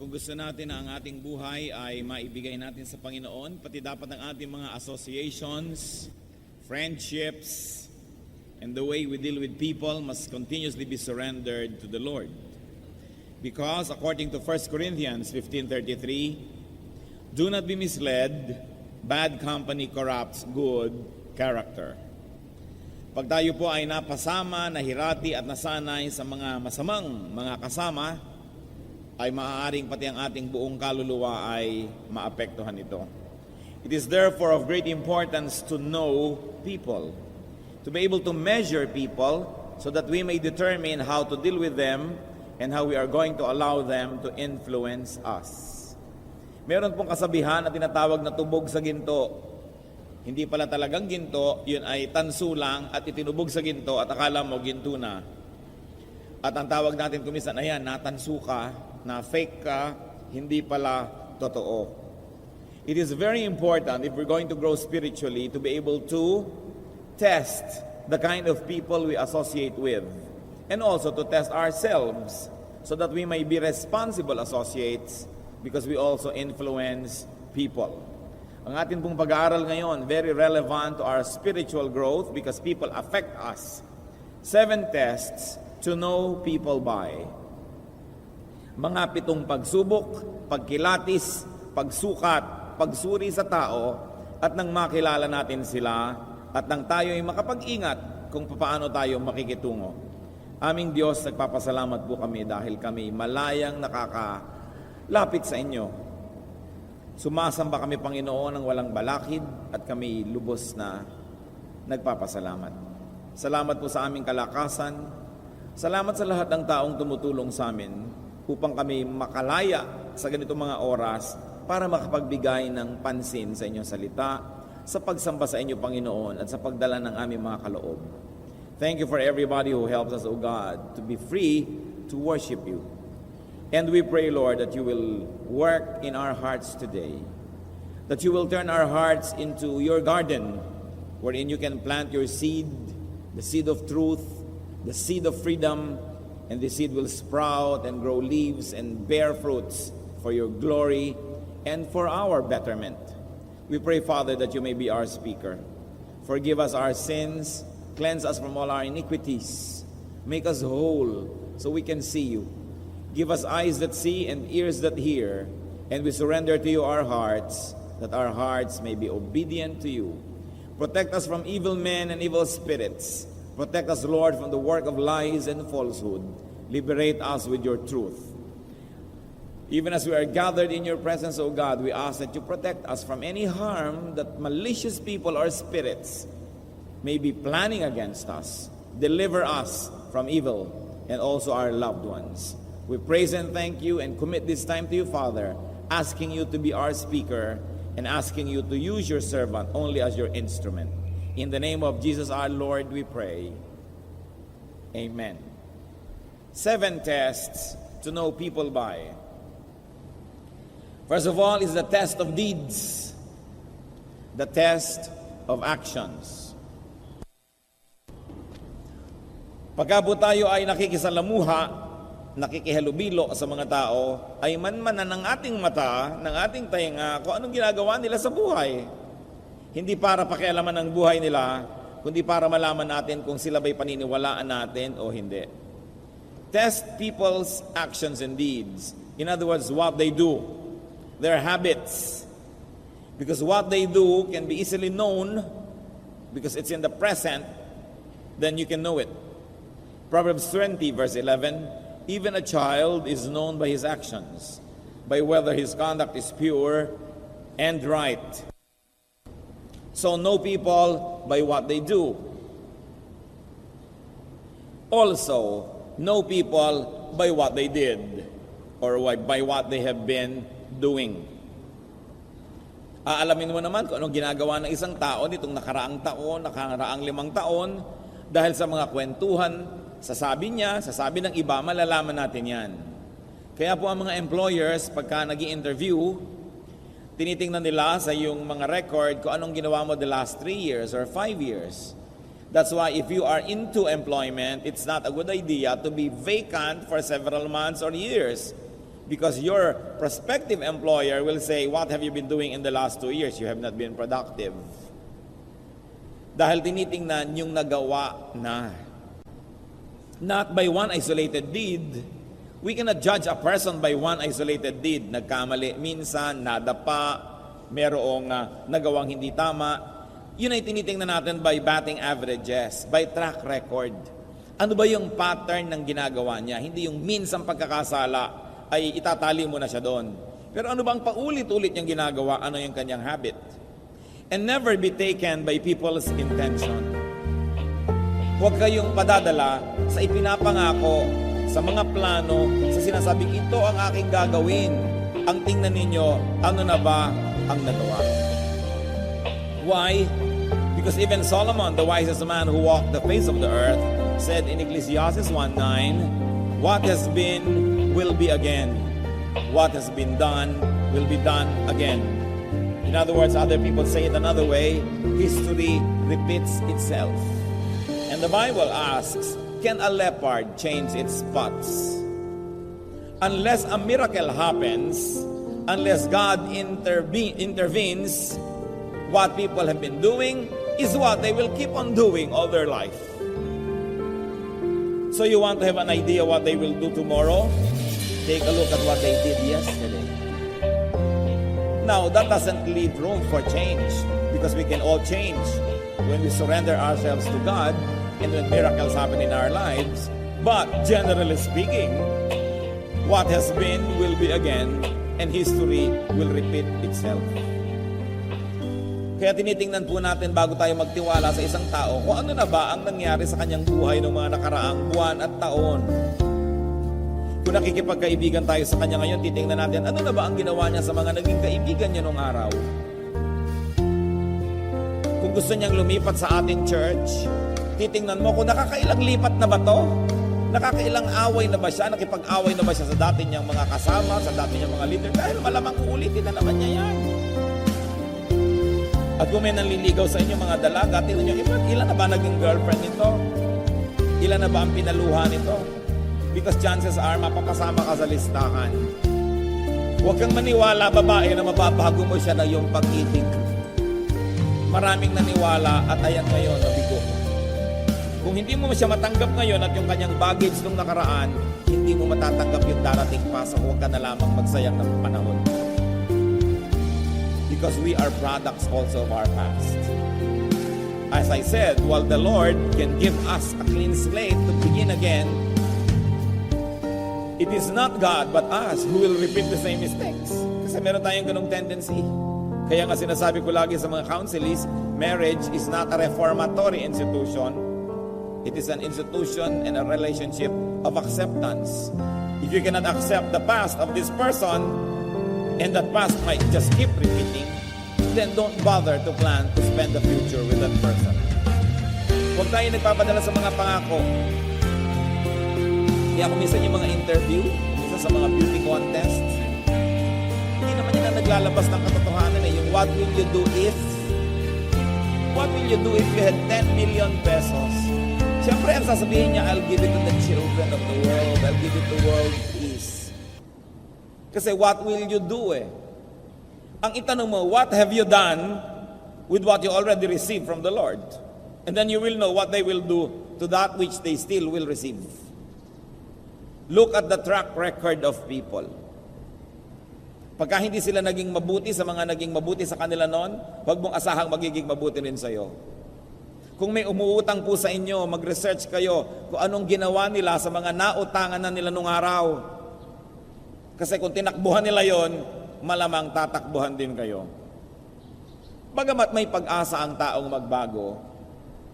Kung gusto natin na ang ating buhay ay maibigay natin sa Panginoon, pati dapat ang ating mga associations, friendships, and the way we deal with people must continuously be surrendered to the Lord. Because according to 1 Corinthians 15:33, do not be misled, bad company corrupts good character. Pag tayo po ay napasama, nahirati at nasanay sa mga masamang mga kasama, ay maaaring pati ang ating buong kaluluwa ay maapektuhan ito. It is therefore of great importance to know people, to be able to measure people so that we may determine how to deal with them and how we are going to allow them to influence us. Meron pong kasabihan na tinatawag na tubog sa ginto. Hindi pala talagang ginto, yun ay tanso lang at itinubog sa ginto at akala mo ginto na. At ang tawag natin kumisan, ayan, natanso ka, na fake ka, hindi pala totoo. It is very important if we're going to grow spiritually to be able to test the kind of people we associate with and also to test ourselves so that we may be responsible associates because we also influence people. Ang atin pong pag-aaral ngayon, very relevant to our spiritual growth because people affect us. 7 tests to know people by. Mga 7 pagsubok, pagkilatis, pagsukat, pagsuri sa tao, at nang makilala natin sila, at nang tayo ay makapag-ingat kung paano tayo makikitungo. Aming Diyos, nagpapasalamat po kami dahil kami malayang nakakalapit sa inyo. Sumasamba kami, Panginoon, ng walang balakid, at kami lubos na nagpapasalamat. Salamat po sa aming kalakasan. Salamat sa lahat ng taong tumutulong sa amin upang kami makalaya sa ganitong mga oras para makapagbigay ng pansin sa inyong salita, sa pagsamba sa inyo, Panginoon, at sa pagdala ng aming mga kaloob. Thank you for everybody who helps us, O God, to be free to worship you. And we pray, Lord, that you will work in our hearts today, that you will turn our hearts into your garden, wherein you can plant your seed, the seed of truth, the seed of freedom, and the seed will sprout and grow leaves and bear fruits for your glory and for our betterment. We pray, Father, that you may be our speaker. Forgive us our sins, cleanse us from all our iniquities, make us whole so we can see you. Give us eyes that see and ears that hear, and we surrender to you our hearts, that our hearts may be obedient to you. Protect us from evil men and evil spirits. Protect us, Lord, from the work of lies and falsehood. Liberate us with your truth. Even as we are gathered in your presence, O God, we ask that you protect us from any harm that malicious people or spirits may be planning against us. Deliver us from evil and also our loved ones. We praise and thank you and commit this time to you, Father, asking you to be our speaker and asking you to use your servant only as your instrument. In the name of Jesus our Lord, we pray. Amen. 7 tests to know people by. First of all is the test of deeds, the test of actions. Pagka po tayo ay nakikisalamuha, nakikihalubilo sa mga tao, ay manmanan ng ating mata, ng ating tainga, kung anong ginagawa nila sa buhay. Hindi para pakialaman ng buhay nila, kundi para malaman natin kung sila ba'y paniniwalaan natin o hindi. Test people's actions and deeds. In other words, what they do, their habits. Because what they do can be easily known, because it's in the present, then you can know it. Proverbs 20, verse 11, even a child is known by his actions, by whether his conduct is pure and right. So know people by what they do. Also, know people by what they did or by what they have been doing. Aalamin mo naman kung anong ginagawa ng isang tao nitong nakaraang 5 taon dahil sa mga kwentuhan, sasabi niya, sasabi ng iba, malalaman natin yan. Kaya po ang mga employers, pagka nag-i-interview, tinitingnan nila sa iyong mga record kung anong ginawa mo the last 3 years or 5 years. That's why if you are into employment, it's not a good idea to be vacant for several months or years. Because your prospective employer will say, what have you been doing in the last 2 years? You have not been productive. Dahil tinitingnan yung nagawa na. Not by one isolated deed. We cannot judge a person by one isolated deed. Nagkamali minsan, nadapa, merong nagawang hindi tama. Yun ay tinitingnan natin by batting averages, by track record. Ano ba yung pattern ng ginagawa niya? Hindi yung minsang pagkakasala ay itatali mo na siya doon. Pero ano bang paulit-ulit niyang ginagawa? Ano yung kanyang habit? And never be taken by people's intention. Huwag kayong padadala sa ipinapangako, sa mga plano, sa sinasabing ito ang aking gagawin. Ang tingnan ninyo, ano na ba ang nagawa? Why? Because even Solomon, the wisest man who walked the face of the earth, said in Ecclesiastes 1:9, what has been will be again. What has been done will be done again. In other words, other people say it another way, history repeats itself. And the Bible asks, can a leopard change its spots? Unless a miracle happens, unless God intervenes, what people have been doing is what they will keep on doing all their life. So you want to have an idea what they will do tomorrow? Take a look at what they did yesterday. Now, that doesn't leave room for change because we can all change when we surrender ourselves to God and when miracles happen in our lives. But generally speaking, what has been will be again and history will repeat itself. Kaya tinitingnan po natin bago tayo magtiwala sa isang tao kung ano na ba ang nangyari sa kanyang buhay ng mga nakaraang buwan at taon. Kung nakikipagkaibigan tayo sa kanya ngayon, titingnan natin ano na ba ang ginawa niya sa mga naging kaibigan niya noong araw. Kung gusto niyang lumipat sa ating church, titingnan mo kung nakakailang lipat na ba to? Nakakailang away na ba siya? Nakipag-away na ba siya sa dati niyang mga kasama, sa dati niyang mga leader? Dahil malamang uulitin na naman niya yan. At kung may nanliligaw sa inyo mga dalaga, tingnan niyo, ilan na ba naging girlfriend nito? Ilan na ba ang pinaluha nito? Because chances are, mapapasama ka sa listahan. Huwag kang maniwala, babae, na mababago mo siya na yung pag-ibig. Maraming naniwala at ayan ngayon, nabigo. Kung hindi mo siya matanggap ngayon at yung kanyang baggage nung nakaraan, hindi mo matatanggap yung darating pa, so huwag ka na lamang magsayang ng panahon. Because we are products also of our past. As I said, while the Lord can give us a clean slate to begin again, it is not God but us who will repeat the same mistakes. Kasi meron tayong ganung tendency. Kaya nga sinasabi ko lagi sa mga counselees, marriage is not a reformatory institution. It is an institution and a relationship of acceptance. If you cannot accept the past of this person, and that past might just keep repeating, then don't bother to plan to spend the future with that person. Huwag tayo nagpapadala sa mga pangako. Kaya kung minsan yung mga interview, minsan sa mga beauty contests, hindi naman yun ang naglalabas ng katotohanan eh. Yung what will you do if? What will you do if you had 10 million pesos? Siyempre, ang sasabihin niya, I'll give it to the children of the world. I'll give it to world peace. Kasi what will you do eh? Ang itanong mo, what have you done with what you already received from the Lord? And then you will know what they will do to that which they still will receive. Look at the track record of people. Pagka hindi sila naging mabuti sa mga naging mabuti sa kanila noon, huwag mong asahang magiging mabuti rin sa iyo. Kung may umuutang po sa inyo, mag-research kayo kung anong ginawa nila sa mga nautangan na nila nung araw. Kasi kung tinakbuhan nila yon, malamang tatakbuhan din kayo. Bagamat may pag-asa ang taong magbago,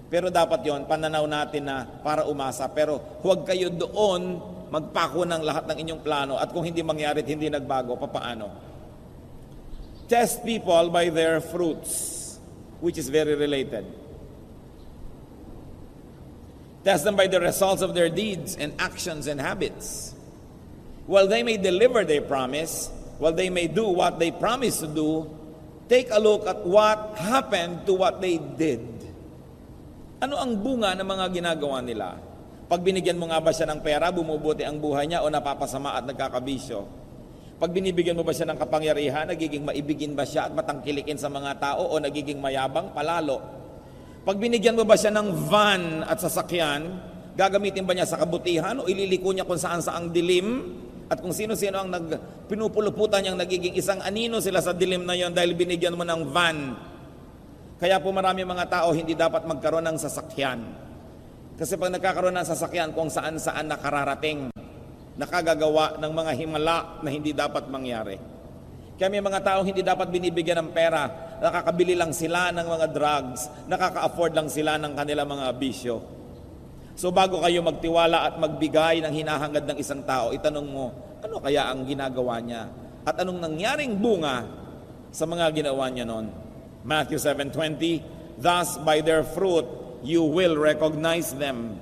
pero dapat yon pananaw natin na para umasa. Pero huwag kayo doon magpako ng lahat ng inyong plano at kung hindi mangyari at hindi nagbago, papaano? Test people by their fruits, which is very related. Test them by the results of their deeds and actions and habits. While they may deliver their promise, while they may do what they promise to do, take a look at what happened to what they did. Ano ang bunga ng mga ginagawa nila? Pag binigyan mo nga ba siya ng pera, bumubuti ang buhay niya o napapasama at nagkakabisyo? Pag binibigyan mo ba siya ng kapangyarihan, nagiging maibigin ba siya at matangkilikin sa mga tao o nagiging mayabang palalo? Pag binigyan mo ba siya ng van at sasakyan, gagamitin ba niya sa kabutihan o ililiko niya kung saan saang dilim? At kung sino-sino ang pinupuluputan niyang nagiging isang anino sila sa dilim na yon dahil binigyan mo ng van. Kaya po marami mga tao hindi dapat magkaroon ng sasakyan. Kasi pag nagkakaroon ng sasakyan kung saan-saan nakararating, nakagagawa ng mga himala na hindi dapat mangyari. Kaya may mga taong hindi dapat binibigyan ng pera, nakakabili lang sila ng mga drugs, nakaka-afford lang sila ng kanilang mga bisyo. So bago kayo magtiwala at magbigay ng hinahangad ng isang tao, itanong mo, ano kaya ang ginagawa niya? At anong nangyaring bunga sa mga ginawa niya noon? Matthew 7:20, thus by their fruit you will recognize them.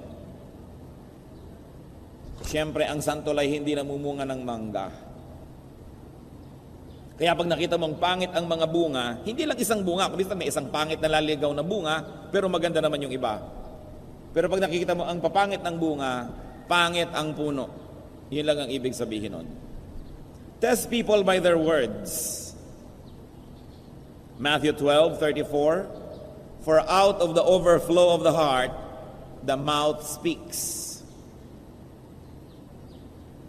Siyempre, ang santol ay hindi namumunga ng mangga. Kaya pag nakita mong pangit ang mga bunga, hindi lang isang bunga, kundi may isang pangit na laligaw na bunga, pero maganda naman yung iba. Pero pag nakikita mo ang papangit ng bunga, pangit ang puno. Yun lang ang ibig sabihin nun. Test people by their words. Matthew 12:34, for out of the overflow of the heart, the mouth speaks.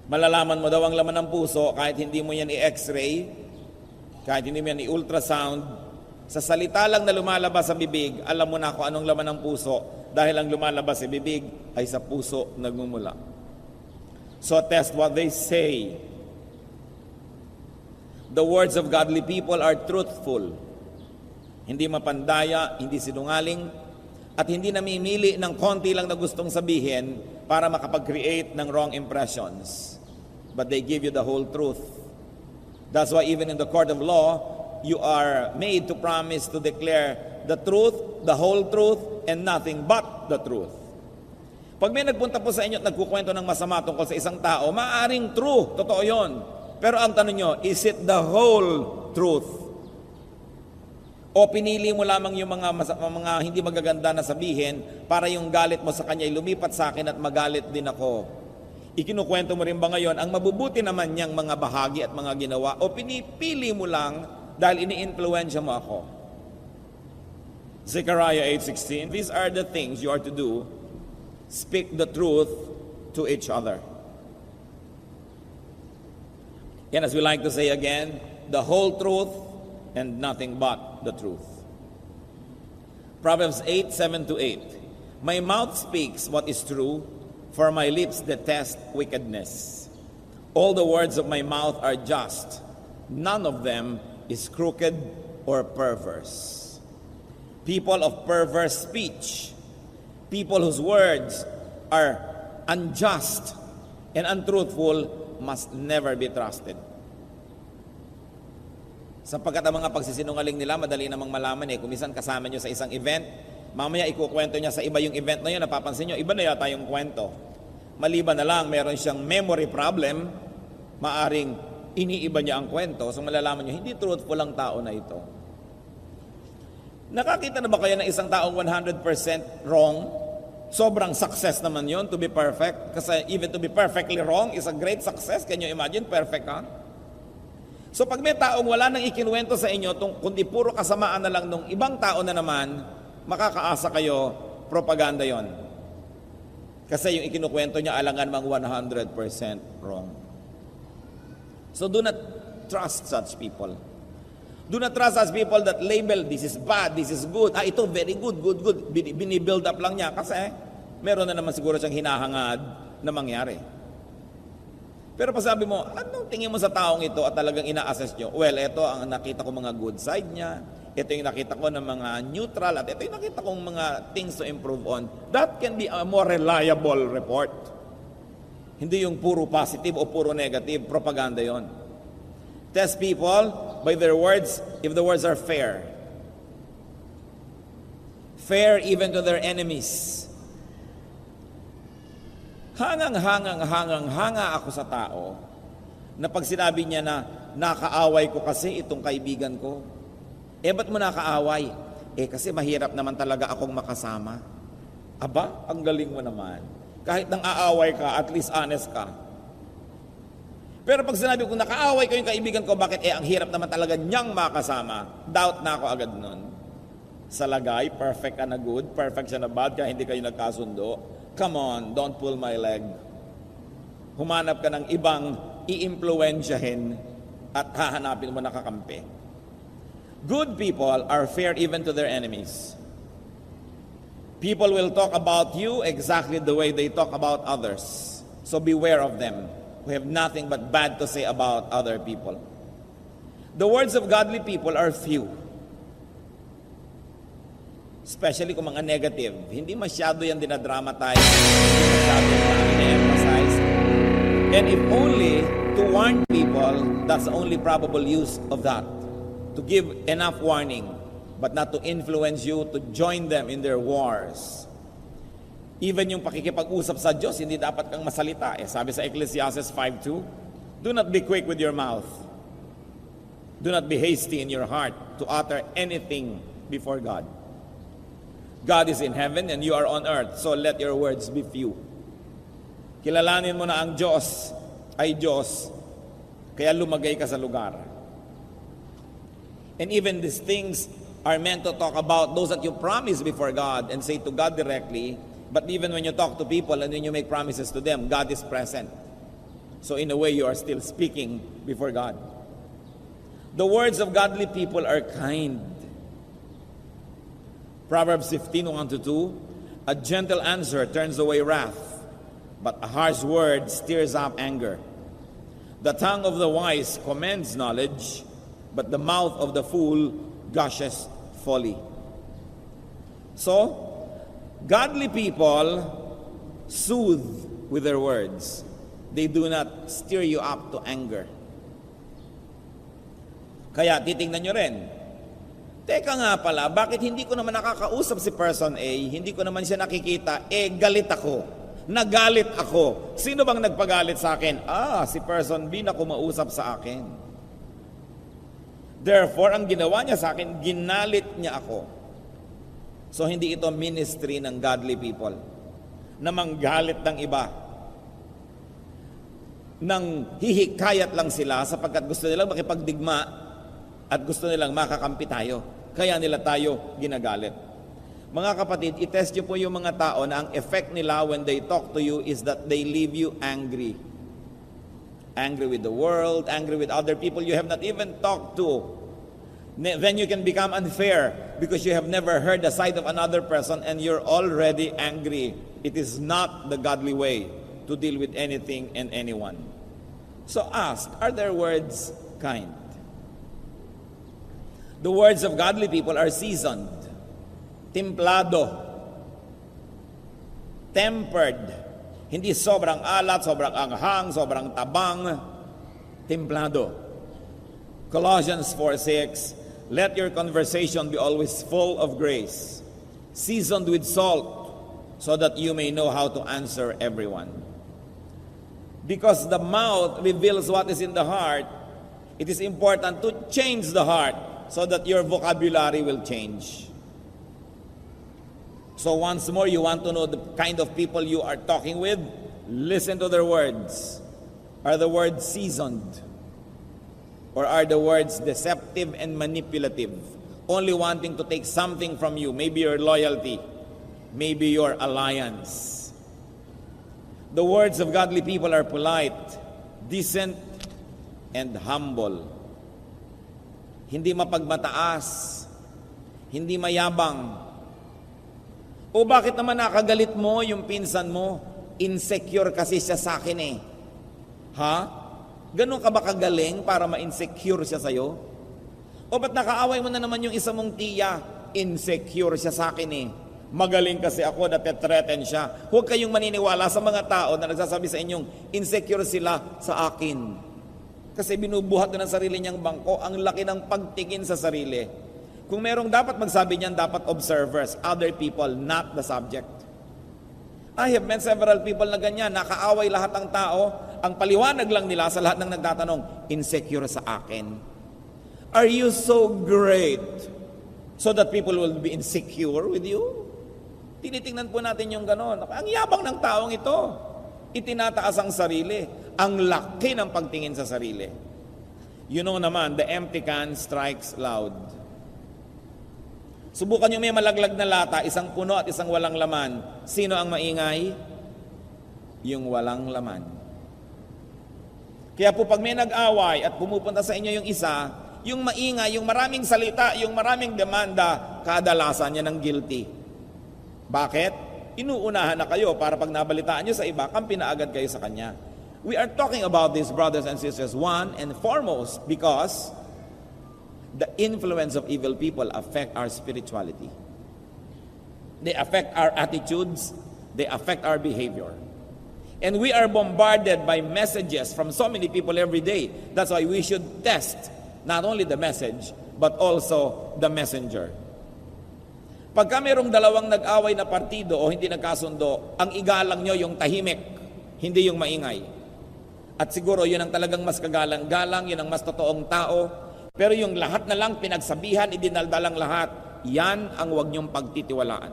Malalaman mo daw ang laman ng puso kahit hindi mo yan i-x-ray, kahit hindi mo yan i-ultrasound. Sa salita lang na lumalabas sa bibig, alam mo na kung anong laman ng puso dahil ang lumalabas sa bibig ay sa puso nagmumula. So test what they say. The words of godly people are truthful. Hindi mapandaya, hindi sinungaling, at hindi namimili ng konti lang na gustong sabihin para makapag-create ng wrong impressions. But they give you the whole truth. That's why even in the court of law, you are made to promise to declare the truth, the whole truth, and nothing but the truth. Pag may nagpunta po sa inyo at nagkukwento ng masama tungkol sa isang tao, maaaring true, totoo yon. Pero ang tanong nyo, is it the whole truth? O pinili mo lamang yung mga hindi magaganda na sabihin para yung galit mo sa kanya ay lumipat sa akin at magalit din ako? Ikinukwento mo rin ba ngayon ang mabubuti naman niyang mga bahagi at mga ginawa o pinipili mo lang dahil ini-influensya mo ako? Zechariah 8:16, these are the things you are to do. Speak the truth to each other. And as we like to say again, the whole truth and nothing but the truth. Proverbs 8:7-8. My mouth speaks what is true, for my lips detest wickedness. All the words of my mouth are just. None of them is crooked or perverse. People of perverse speech, people whose words are unjust and untruthful, must never be trusted. Sapagkat ang mga pagsisinungaling nila, madali namang malaman eh. Kung minsan kasama nyo sa isang event, mamaya ikukwento niya sa iba yung event na yun, napapansin nyo, iba na yata yung kwento. Maliban na lang, meron siyang memory problem, maaring iniiba niya ang kwento, so malalaman nyo, hindi truthful ang tao na ito. Nakakita na ba kayo ng isang taong 100% wrong? Sobrang success naman yon to be perfect. Kasi even to be perfectly wrong is a great success. Can you imagine? Perfect ka? So pag may taong wala nang ikinuwento sa inyo, kundi puro kasamaan na lang nung ibang tao na naman, makakaasa kayo, propaganda yon. Kasi yung ikinukwento niya alangan mang 100% wrong. So do not trust such people. Do not trust such people that label, this is bad, this is good. Ito very good, good, good. Binibuild up lang niya kasi meron na naman siguro siyang hinahangad na mangyari. Pero pag sabi mo, anong tingin mo sa taong ito at talagang ina-assess nyo? Well, ito ang nakita ko mga good side niya. Ito yung nakita ko ng mga neutral at ito yung nakita kong mga things to improve on. That can be a more reliable report. Hindi yung puro positive o puro negative. Propaganda yon. Test people by their words if the words are fair. Fair even to their enemies. Hanga ako sa tao na pag sinabi niya na nakaaway ko kasi itong kaibigan ko. Ba't mo nakaaway? Kasi mahirap naman talaga akong makasama. Aba, ang galing mo naman. Kahit nang aaway ka, at least honest ka. Pero pag sinabi ko, nakaaway ko yung kaibigan ko, bakit? Ang hirap naman talaga niyang makasama. Doubt na ako agad nun. Sa lagay, perfect ka na good, perfect siya na bad, kaya hindi kayo nagkasundo. Come on, don't pull my leg. Humanap ka ng ibang i-impluensyahin at hahanapin mo nakakampi. Good people are fair even to their enemies. People will talk about you exactly the way they talk about others. So beware of them who have nothing but bad to say about other people. The words of godly people are few. Especially kung mga negative. Hindi masyado yan dinadramatize, hindi masyado na-emphasize. And if only to warn people, that's the only probable use of that. To give enough warning, but not to influence you to join them in their wars. Even yung pakikipag-usap sa Diyos, hindi dapat kang masalita. Sabi sa Ecclesiastes 5:2, do not be quick with your mouth. Do not be hasty in your heart to utter anything before God. God is in heaven and you are on earth, so let your words be few. Kilalanin mo na ang Diyos ay Diyos, kaya lumagay ka sa lugar. And even these things are meant to talk about those that you promise before God and say to God directly, but even when you talk to people and when you make promises to them, God is present. So in a way, you are still speaking before God. The words of godly people are kind. Proverbs 15:1-2, a gentle answer turns away wrath, but a harsh word stirs up anger. The tongue of the wise commends knowledge, but the mouth of the fool gushes folly. So, godly people soothe with their words. They do not stir you up to anger. Kaya titingnan nyo rin, teka nga pala, bakit hindi ko naman nakakausap si person A, hindi ko naman siya nakikita, galit ako. Nagalit ako. Sino bang nagpagalit sa akin? Si person B na kumausap sa akin. Therefore, ang ginawa niya sa akin, ginalit niya ako. So, hindi ito ministry ng godly people na manggalit ng iba. Nang hihikayat lang sila sapagkat gusto nilang makipagdigma at gusto nilang makakampi tayo. Kaya nila tayo ginagalit. Mga kapatid, itest nyo po yung mga tao na ang effect nila when they talk to you is that they leave you angry. Angry with the world, angry with other people you have not even talked to. Then you can become unfair because you have never heard the side of another person and you're already angry. It is not the godly way to deal with anything and anyone. So ask, are their words kind? The words of godly people are seasoned, templado, tempered. Hindi sobrang alat, sobrang anghang, sobrang tabang, templado. Colossians 4:6, let your conversation be always full of grace, seasoned with salt, so that you may know how to answer everyone. Because the mouth reveals what is in the heart, it is important to change the heart so that your vocabulary will change. So once more, you want to know the kind of people you are talking with? Listen to their words. Are the words seasoned? Or are the words deceptive and manipulative? Only wanting to take something from you, maybe your loyalty, maybe your alliance. The words of godly people are polite, decent, and humble. Hindi mapagmataas, hindi mayabang. O bakit naman nakagalit mo yung pinsan mo? Insecure kasi siya sa akin eh. Ha? Ganun ka ba kagaling para ma-insecure siya sa'yo? O ba't nakaaway mo na naman yung isa mong tiya? Insecure siya sa akin eh. Magaling kasi ako, natetreten siya. Huwag kayong maniniwala sa mga tao na nagsasabi sa inyong insecure sila sa akin. Kasi binubuhat na ng sarili niyang bangko, ang laki ng pagtingin sa sarili. Kung merong dapat magsabi niyan, dapat observers, other people, not the subject. I have met several people na ganyan, nakaaway lahat ng tao, ang paliwanag lang nila sa lahat ng nagtatanong, insecure sa akin. Are you so great so that people will be insecure with you? Tinitingnan po natin yung ganon. Ang yabang ng taong ito. Itinataas ang sarili. Ang laki ng pagtingin sa sarili. You know naman, the empty can strikes loud. Subukan nyo may malaglag na lata, isang puno at isang walang laman. Sino ang maingay? Yung walang laman. Kaya po pag may nag-away at pumupunta sa inyo yung isa, yung maingay, yung maraming salita, yung maraming demanda, kadalasan niya ng guilty. Bakit? Inuunahan na kayo para pag nabalitaan nyo sa iba, kampi na agad kayo sa kanya. We are talking about this, brothers and sisters, one and foremost, because the influence of evil people affect our spirituality. They affect our attitudes, they affect our behavior. And we are bombarded by messages from so many people every day. That's why we should test not only the message, but also the messenger. Pagka mayroong dalawang nag-away na partido o hindi nagkasundo, ang igalang nyo yung tahimik, hindi yung maingay. At siguro yun ang talagang mas kagalang-galang, yun ang mas totoong tao. Pero yung lahat na lang pinagsabihan, idinaldalang lahat, yan ang huwag niyong pagtitiwalaan.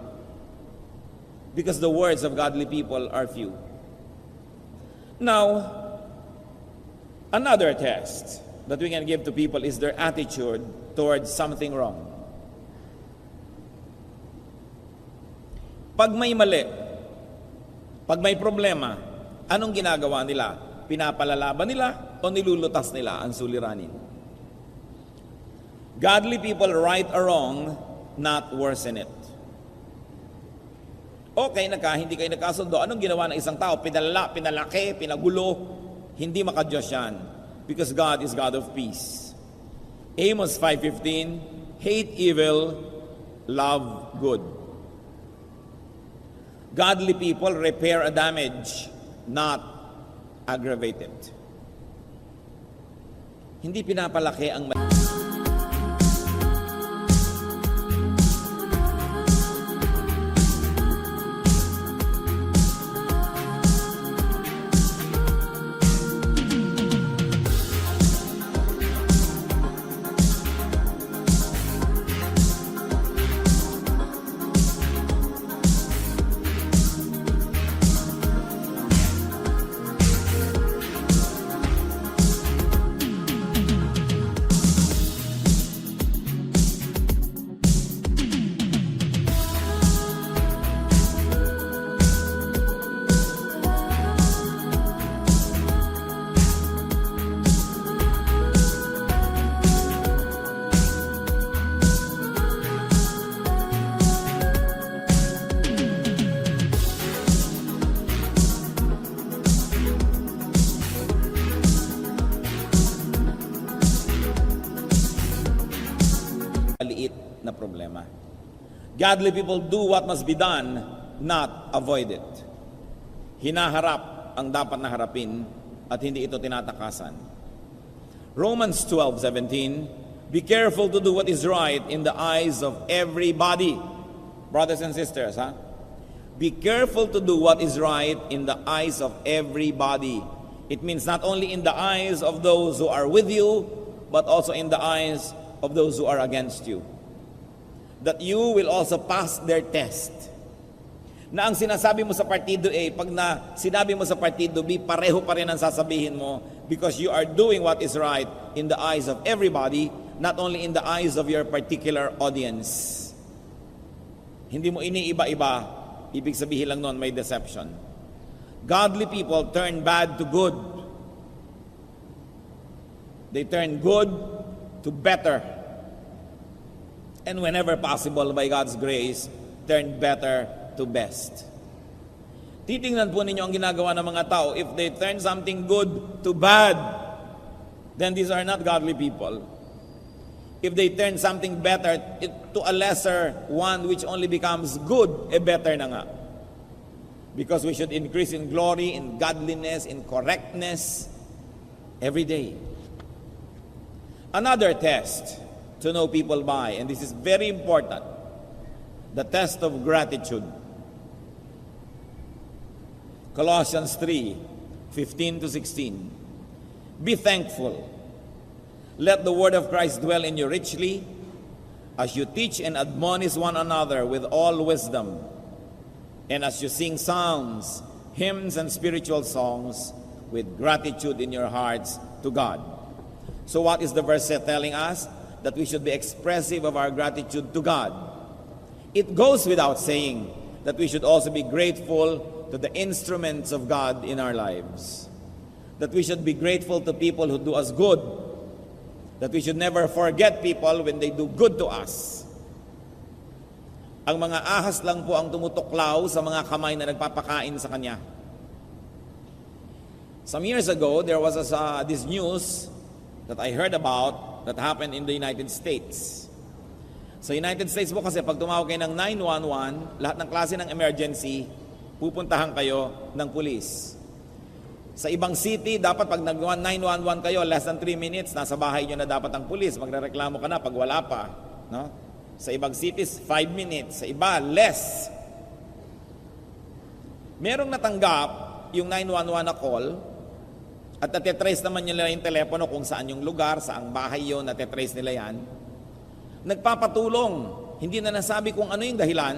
Because the words of godly people are few. Now, another test that we can give to people is their attitude towards something wrong. Pag may mali, pag may problema, anong ginagawa nila? Pinapalalaban nila o nilulutas nila ang suliranin? Godly people right a wrong, not worsen it. Okay, hindi kayo nagkasundo. Anong ginawa ng isang tao? Pinalaki, pinagulo. Hindi makadiyos yan. Because God is God of peace. Amos 5:15, hate evil, love good. Godly people repair a damage, not aggravate it. Hindi pinapalaki ang maliit na problema. Godly people do what must be done, not avoid it. Hinaharap ang dapat na harapin at hindi ito tinatakasan. Romans 12:17, be careful to do what is right in the eyes of everybody. Brothers and sisters, be careful to do what is right in the eyes of everybody. It means not only in the eyes of those who are with you, but also in the eyes of those who are against you. That you will also pass their test. Na ang sinasabi mo sa partido A, pag na sinabi mo sa partido B, pareho pa rin ang sasabihin mo because you are doing what is right in the eyes of everybody, not only in the eyes of your particular audience. Hindi mo iniiba-iba, ibig sabihin lang nun may deception. Godly people turn bad to good. They turn good to better. And whenever possible, by God's grace, turn better to best. Titingnan po ninyo ang ginagawa ng mga tao. If they turn something good to bad, then these are not godly people. If they turn something better to a lesser one which only becomes good, better na nga. Because we should increase in glory, in godliness, in correctness every day. Another test to know people by, and this is very important, the test of gratitude. Colossians 3:15-16. Be thankful. Let the word of Christ dwell in you richly, as you teach and admonish one another with all wisdom, and as you sing psalms, hymns, and spiritual songs with gratitude in your hearts to God. So what is the verse telling us? That we should be expressive of our gratitude to God. It goes without saying that we should also be grateful to the instruments of God in our lives. That we should be grateful to people who do us good. That we should never forget people when they do good to us. Ang mga ahas lang po ang tumutuklaw sa mga kamay na nagpapakain sa kanya. Some years ago, there was this news that I heard about that happened in the United States. Sa United States po kasi pag tumawag kayo ng 911, lahat ng klase ng emergency, pupuntahan kayo ng pulis. Sa ibang city, dapat pag nag-911 kayo, less than 3 minutes, nasa bahay nyo na dapat ang pulis. Magrereklamo ka na pag wala pa. No? Sa ibang cities, 5 minutes. Sa iba, less. Merong natanggap yung 911 na call at natitrace naman nila yung telepono kung saan yung lugar, saang bahay yun, natitrace nila yan. Nagpapatulong. Hindi na nasabi kung ano yung dahilan.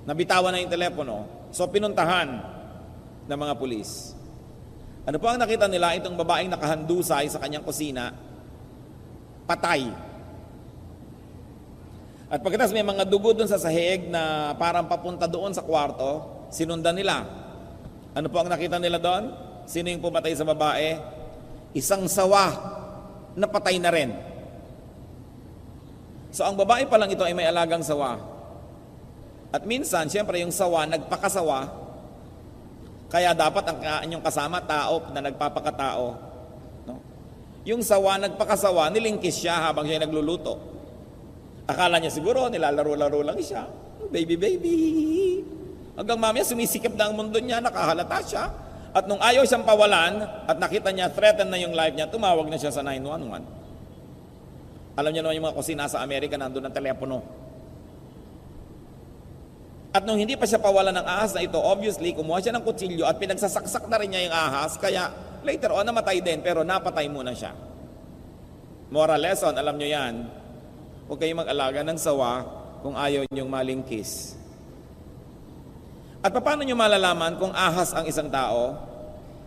Nabitawan na yung telepono. So, pinuntahan ng mga pulis. Ano po ang nakita nila? Itong babaeng nakahandusay sa kanyang kusina, patay. At pagkatapos may mga dugo doon sa sahig na parang papunta doon sa kwarto, sinundan nila. Ano po ang nakita nila doon? Sino yung pumatay sa babae? Isang sawa na patay na rin. So ang babae pa lang ito ay may alagang sawa. At minsan, siyempre yung sawa, nagpakasawa, kaya dapat ang inyong kasama, tao na nagpapakatao. No? Yung sawa, nagpakasawa, nilingkis siya habang siya nagluluto. Akala niya siguro, nilalaro-laro lang siya. Baby, baby. Hanggang mamaya, sumisikip na ang mundo niya, nakahalata siya. At nung ayaw siyang pawalan, at nakita niya, threaten na yung life niya, tumawag na siya sa 911. Alam niyo naman yung mga kusina sa Amerika, nandun ang telepono. At nung hindi pa siya pawalan ng ahas na ito, obviously, kumuha siya ng kutsilyo at pinagsasaksak na rin niya yung ahas, kaya later on, namatay din, pero napatay muna siya. Moral lesson, alam niyo yan, huwag kayong mag-alaga ng sawa kung ayaw niyong malingkis. At paano niyo malalaman kung ahas ang isang tao?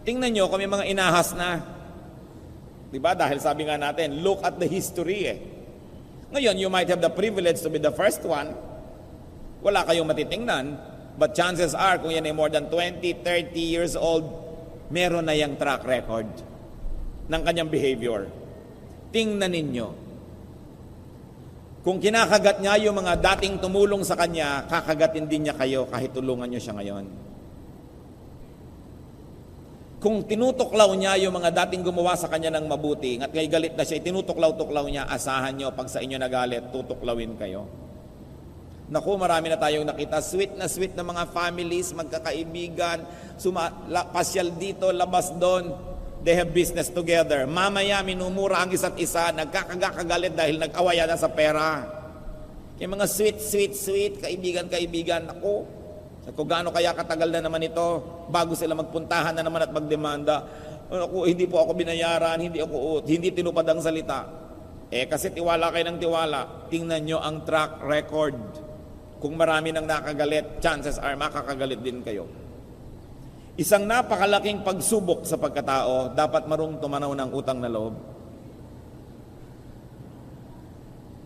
Tingnan niyo kung may mga inahas na. Diba? Dahil sabi nga natin, look at the history eh. Ngayon, you might have the privilege to be the first one. Wala kayong matitingnan. But chances are, kung yan ay more than 20, 30 years old, meron na yung track record ng kanyang behavior. Tingnan ninyo. Kung kinakagat niya yung mga dating tumulong sa kanya, kakagatin din niya kayo kahit tulungan niyo siya ngayon. Kung tinutuklaw niya yung mga dating gumawa sa kanya ng mabuti, at ngay galit na siya, tinutuklaw-tuklaw niya, asahan niyo, pag sa inyo nagalit, tutuklawin kayo. Naku, marami na tayong nakita, sweet na mga families, magkakaibigan, pasyal dito, labas doon. They have business together. Mamaya, minumura ang isa't isa, nagkakagalit dahil nag-awayan na sa pera. Yung mga sweet, kaibigan. Ako, kung gaano kaya katagal na naman ito, bago sila magpuntahan na naman at magdemanda. Ako, hindi po ako binayaran, hindi tinupad ang salita. Kasi tiwala kayo ng tiwala. Tingnan nyo ang track record. Kung marami nang nakagalit, chances are makakagalit din kayo. Isang napakalaking pagsubok sa pagkatao, dapat marunong tumanaw ng utang na loob.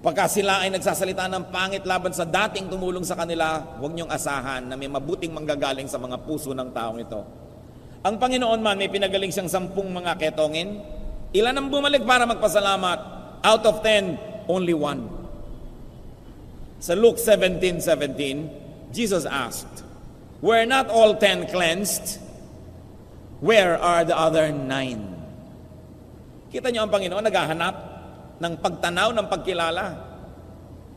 Pagka sila ay nagsasalita ng pangit laban sa dating tumulong sa kanila, huwag niyong asahan na may mabuting manggagaling sa mga puso ng taong ito. Ang Panginoon man, may pinagaling siyang 10 mga ketongin. Ilan ang bumalik para magpasalamat? Out of 10, only 1. Sa Luke 17:17, Jesus asked, "Were not all 10 cleansed? Where are the other 9? Kita niyo ang Panginoon naghahanap ng pagtanaw, ng pagkilala.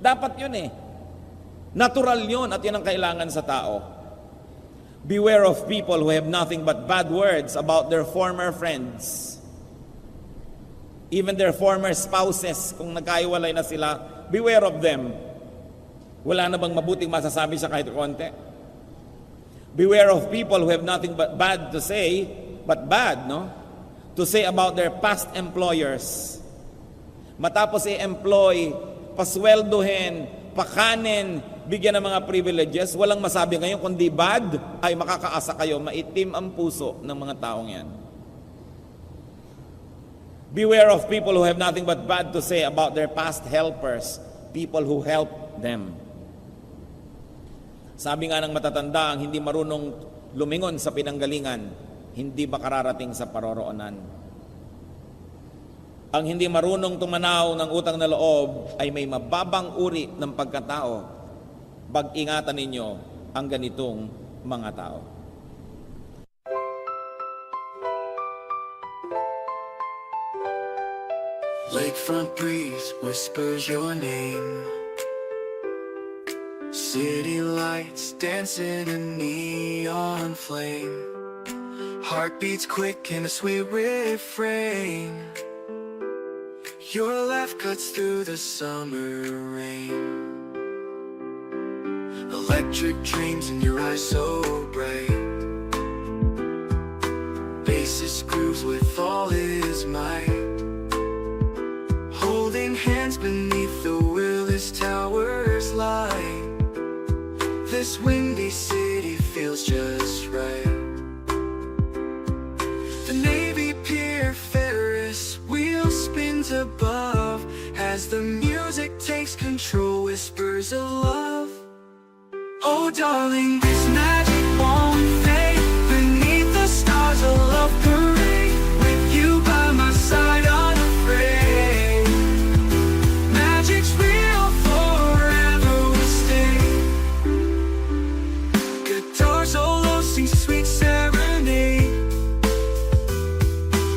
Dapat yun eh. Natural yun at yun ang kailangan sa tao. Beware of people who have nothing but bad words about their former friends. Even their former spouses, kung nagkaiwalay na sila, beware of them. Wala na bang mabuting masasabi sa kahit konti? Beware of people who have nothing but bad to say, to say about their past employers. Matapos i-employ, pasweldohin, pakanin, bigyan ng mga privileges, walang masabi ngayon kundi bad, ay makakaasa kayo, maitim ang puso ng mga taong yan. Beware of people who have nothing but bad to say about their past helpers, people who helped them. Sabi nga ng matatanda, ang hindi marunong lumingon sa pinanggalingan, hindi makararating sa paroroonan. Ang hindi marunong tumanaw ng utang na loob ay may mababang uri ng pagkatao. Pag-ingatan ninyo ang ganitong mga tao. Lakefront breeze whispers your name. City lights dancing in neon flame. Heartbeats quick in a sweet refrain. Your laugh cuts through the summer rain. Electric dreams in your eyes so bright. Bassist grooves with all his might. Holding hands beneath the Willis Towers light. This windy city feels just right. The Navy Pier Ferris wheel spins above as the music takes control, whispers of love. Oh darling, this magic won't fade. Beneath the stars a love parade. With you by my side unafraid. Magic's real, forever will stay. Guitar solo sings a sweet serenade.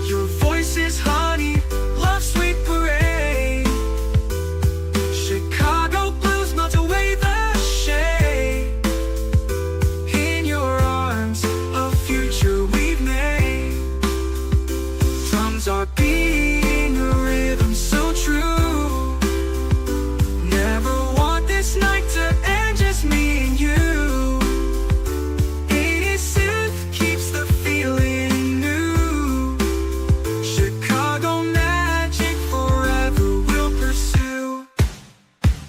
Your voice is honey, love sweet parade. Chicago blues melt away the shade. In your arms, a future we've made. Drums are beating a rhythm so true. Never want this night to end, just me and you. 80s synth keeps the feeling new. Chicago magic forever will pursue.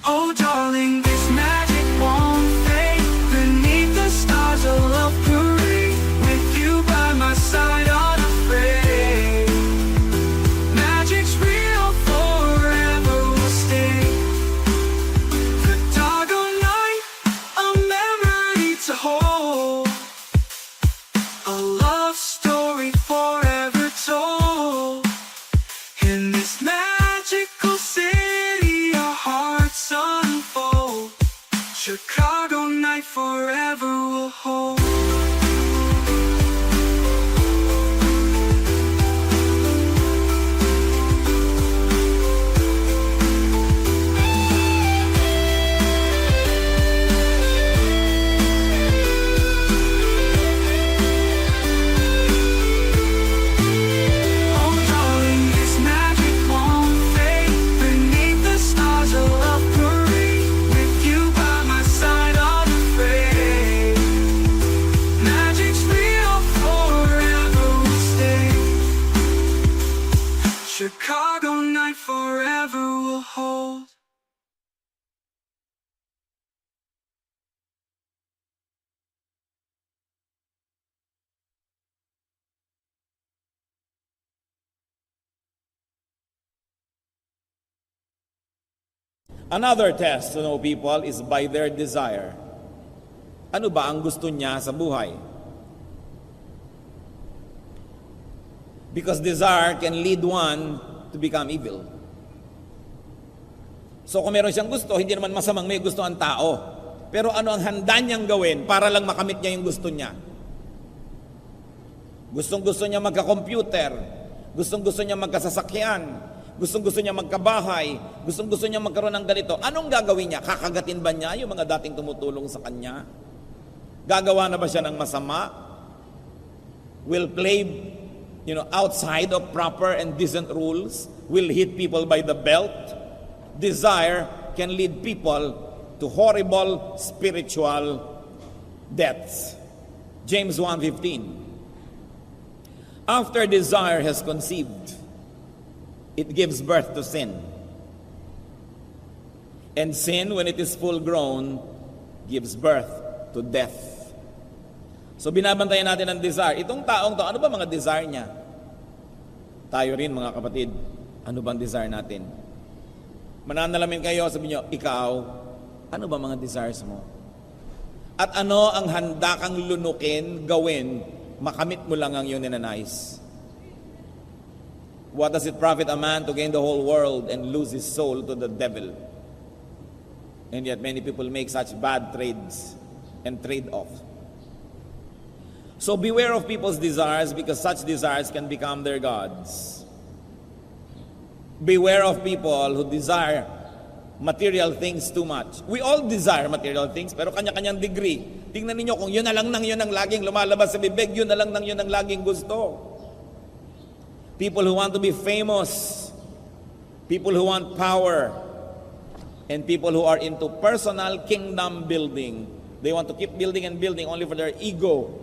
Oh darling, this magic won't fade. Beneath the stars a love parade. With you by my side unafraid. Magic's real, forever will stay. The doggone night, a memory to hold. A love story forever told. In this magical city, our hearts unfold. Chicago night forever will hold. Oh darling, this magic won't fade. Beneath the stars a love parade. With you by my side unafraid. Magic's real, forever will stay. Chicago night forever will hold. Another test to know people is by their desire. Ano ba ang gusto niya sa buhay? Because desire can lead one to become evil. So kung meron siyang gusto, hindi naman masamang may gusto ang tao. Pero ano ang handa niyang gawin para lang makamit niya yung gusto niya? Gustong-gusto niya magka-computer. Gustong-gusto niya magkasasakyan. Gustong-gusto niya magkabahay. Gustong-gusto niya magkaroon ng ganito. Anong gagawin niya? Kakagatin ba niya yung mga dating tumutulong sa kanya? Gagawa na ba siya ng masama? Will play, outside of proper and decent rules? Will hit people by the belt? Desire can lead people to horrible spiritual deaths. James 1:15. After desire has conceived, it gives birth to sin. And sin, when it is full grown, gives birth to death. So binabantayan natin ang desire. Itong taong to, ano ba mga desire niya? Tayo rin mga kapatid, ano bang desire natin? Mananalamin kayo, sabi niyo, ikaw, ano ba mga desires mo? At ano ang handa kang lunukin, gawin, makamit mo lang ang iyong ninanais? What does it profit a man to gain the whole world and lose his soul to the devil? And yet many people make such bad trades and trade off. So beware of people's desires, because such desires can become their gods. Beware of people who desire material things too much. We all desire material things, pero kanya-kanyang degree. Tingnan ninyo kung yun na lang nang yun ang laging lumalabas sa bibig, yun na lang nang yun ang laging gusto. People who want to be famous, people who want power, and people who are into personal kingdom building. They want to keep building and building only for their ego.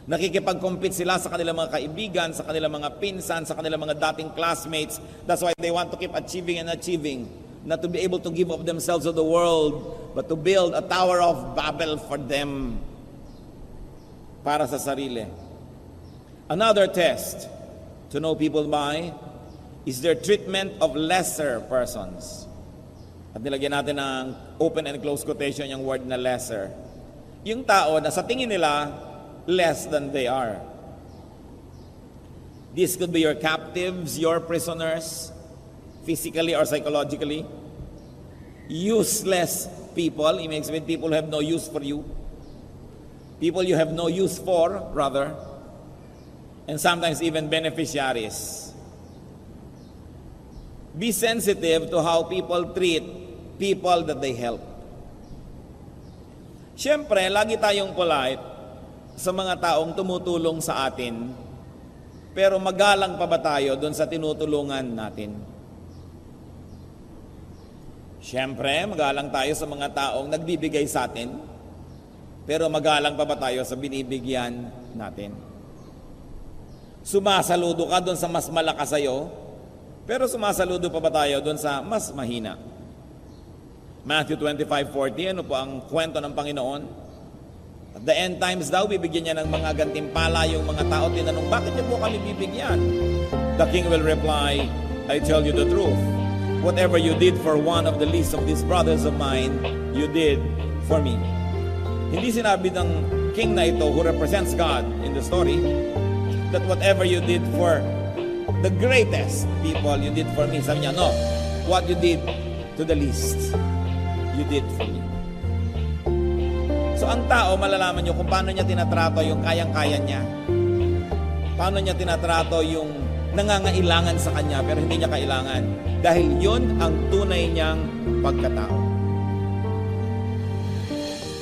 Nakikipag-compete sila sa kanilang mga kaibigan, sa kanilang mga pinsan, sa kanilang mga dating classmates. That's why they want to keep achieving and achieving. Not to be able to give of themselves to the world, but to build a tower of Babel for them. Para sa sarili. Another test to know people by is their treatment of lesser persons. At nilagyan natin ng open and close quotation yung word na lesser. Yung tao na sa tingin nila, less than they are. This could be your captives, your prisoners, physically or psychologically. Useless people, it makes mean people who have no use for you. People you have no use for, rather. And sometimes even beneficiaries. Be sensitive to how people treat people that they help. Siyempre, lagi tayong polite sa mga taong tumutulong sa atin, pero magalang pa ba tayo doon sa tinutulungan natin? Siyempre, magalang tayo sa mga taong nagbibigay sa atin, pero magalang pa ba tayo sa binibigyan natin? Sumasaludo ka doon sa mas malakas sa'yo, pero sumasaludo pa ba tayo doon sa mas mahina? Matthew 25:40, ano po ang kwento ng Panginoon? At the end times daw, bibigyan niya ng mga gantimpala yung mga tao. Tinanong, bakit niyo po kami bibigyan? The king will reply, I tell you the truth. Whatever you did for one of the least of these brothers of mine, you did for me. Hindi sinabi ng king na ito, who represents God in the story, that whatever you did for the greatest people, you did for me. Sabi niya, no, what you did to the least, you did for me. So ang tao, malalaman nyo kung paano niya tinatrato yung kayang-kaya niya. Paano niya tinatrato yung nangangailangan sa kanya pero hindi niya kailangan. Dahil yun ang tunay niyang pagkatao.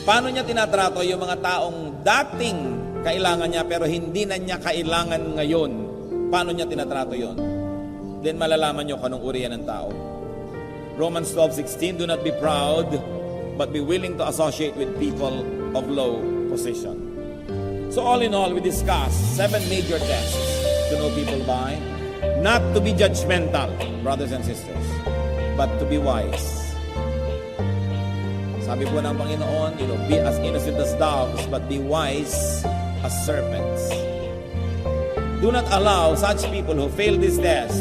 Paano niya tinatrato yung mga taong dating kailangan niya pero hindi na niya kailangan ngayon. Paano niya tinatrato yun? Then malalaman nyo kung anong uri yan ng tao. Romans 12:16, do not be proud, but be willing to associate with people of low position. So all in all, we discussed 7 major tests to know people by. Not to be judgmental, brothers and sisters, but to be wise. Sabi po ng Panginoon, be as innocent as doves, but be wise as serpents. Do not allow such people who fail this test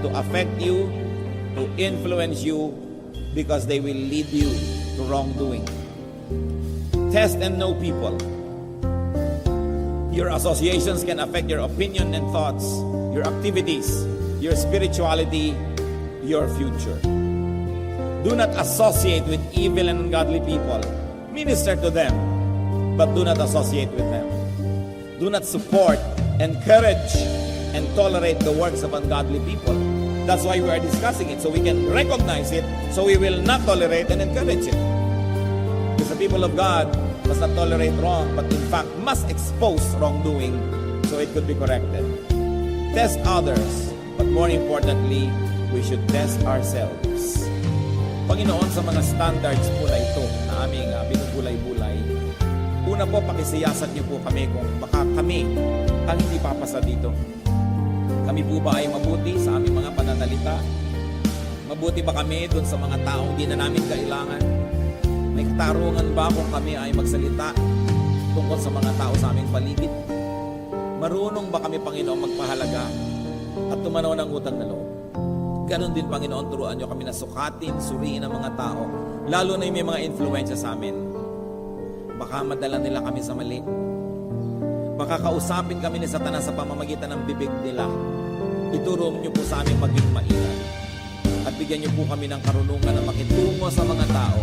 to affect you, to influence you, because they will lead you to wrongdoing. Test and know people. Your associations can affect your opinion and thoughts, your activities, your spirituality, your future. Do not associate with evil and ungodly people. Minister to them, but do not associate with them. Do not support, encourage, and tolerate the works of ungodly people. That's why we are discussing it, so we can recognize it, so we will not tolerate and encourage it. Because the people of God must not tolerate wrong, but in fact must expose wrongdoing so it could be corrected. Test others, but more importantly, we should test ourselves. Panginoon, sa mga standards po na ito na aming binubulay-bulay, una po, pakisiyasan niyo po kami kung baka kami ang hindi papasa dito. Kami po ba ay mabuti sa aming mga pananalita? Mabuti ba kami dun sa mga taong di na namin kailangan? May katarungan ba kung kami ay magsalita tungkol sa mga tao sa aming paligid? Marunong ba kami, Panginoon, magpahalaga at tumanaw ng utang na loob? Ganon din, Panginoon, turuan nyo kami na sukatin, suriin ang mga tao, lalo na yung may mga influensya sa amin. Baka madala nila kami sa mali. Baka kausapin kami ni Satanas sa pamamagitan ng bibig nila. Ituro niyo po sa amin maging maingat. At bigyan niyo po kami ng karunungan na makitungo sa mga tao,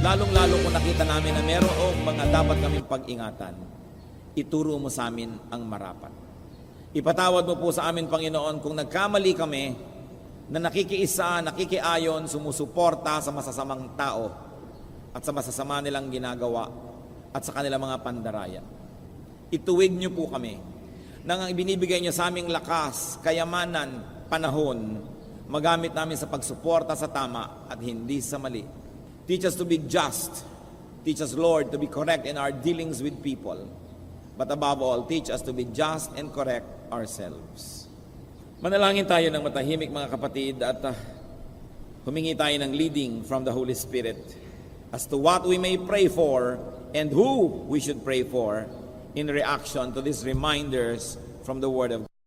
lalong-lalo kung nakita namin na merong mga dapat kaming pag-ingatan. Ituro mo sa amin ang marapat. Ipatawad mo po sa amin, Panginoon, kung nagkamali kami na nakikiisa, nakikiayon, sumusuporta sa masasamang tao at sa masasama nilang ginagawa at sa kanilang mga pandaraya. Ituwid niyo po kami nang ang ibinibigay niyo sa aming lakas, kayamanan, panahon, magamit namin sa pagsuporta sa tama at hindi sa mali. Teach us to be just. Teach us, Lord, to be correct in our dealings with people. But above all, teach us to be just and correct ourselves. Manalangin tayo ng matahimik, mga kapatid, at humingi tayo ng leading from the Holy Spirit as to what we may pray for and who we should pray for in reaction to these reminders from the Word of God.